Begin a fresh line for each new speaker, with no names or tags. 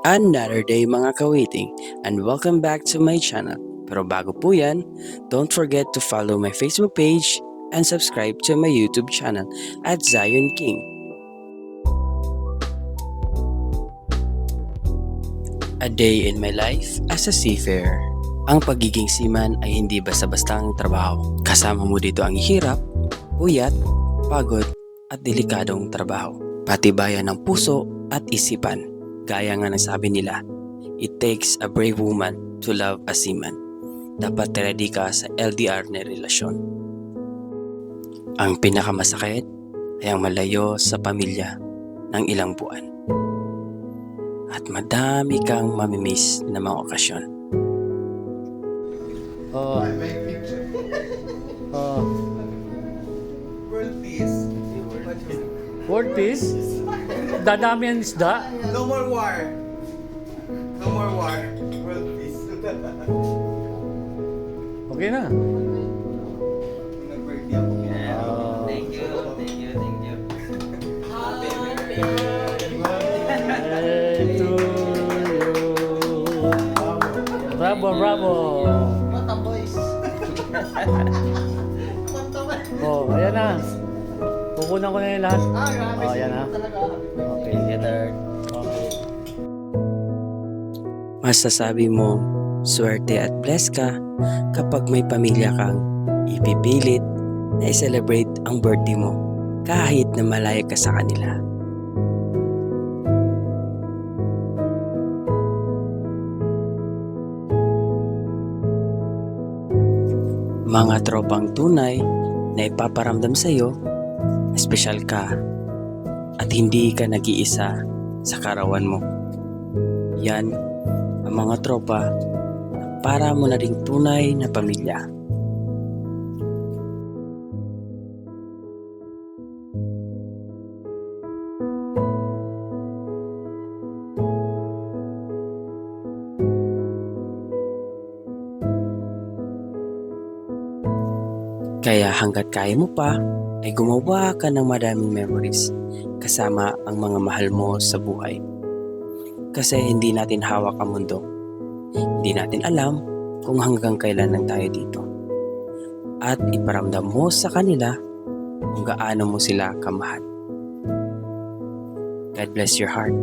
Another day mga kawiting, and welcome back to my channel. Pero bago po yan, don't forget to follow my Facebook page and subscribe to my YouTube channel at Zion King. A day in my life as a seafarer. Ang pagiging seaman ay hindi basta-bastang trabaho. Kasama mo dito ang hirap, puyat, pagod at delikadong trabaho. Patibayan ng puso at isipan. Gaya nga ng sabi nila, it takes a brave woman to love a seaman. Dapat ready ka sa LDR na relasyon. Ang pinakamasakit ay ang malayo sa pamilya ng ilang buwan. At madami kang mamimiss na mga okasyon.
World peace.
World peace? Dadami ang isda?
No more war. No more war. World peace.
Okay na.
Nag-birthday ako.
Thank you.
Hey to you. Bravo.
Mata boys.
Oh, ayan na. Kukunan ko na yung lahat.
Grabe.
Oh, ayan na.
Talaga.
Okay. Okay.
Masasabi mo, swerte at blessed ka kapag may pamilya kang ipipilit na i-celebrate ang birthday mo kahit na malayo ka sa kanila. Mga tropang tunay na ipaparamdam sa iyo, espesyal ka at hindi ka nag-iisa sa karawan mo. Yan ang mga tropa na para mo na ring tunay na pamilya. Kaya hanggat kaya mo pa, ay gumawa ka ng maraming memories kasama ang mga mahal mo sa buhay. Kasi hindi natin hawak ang mundo. Hindi natin alam kung hanggang kailan lang tayo dito. At iparamdam mo sa kanila kung gaano mo sila kamahal. God bless your heart.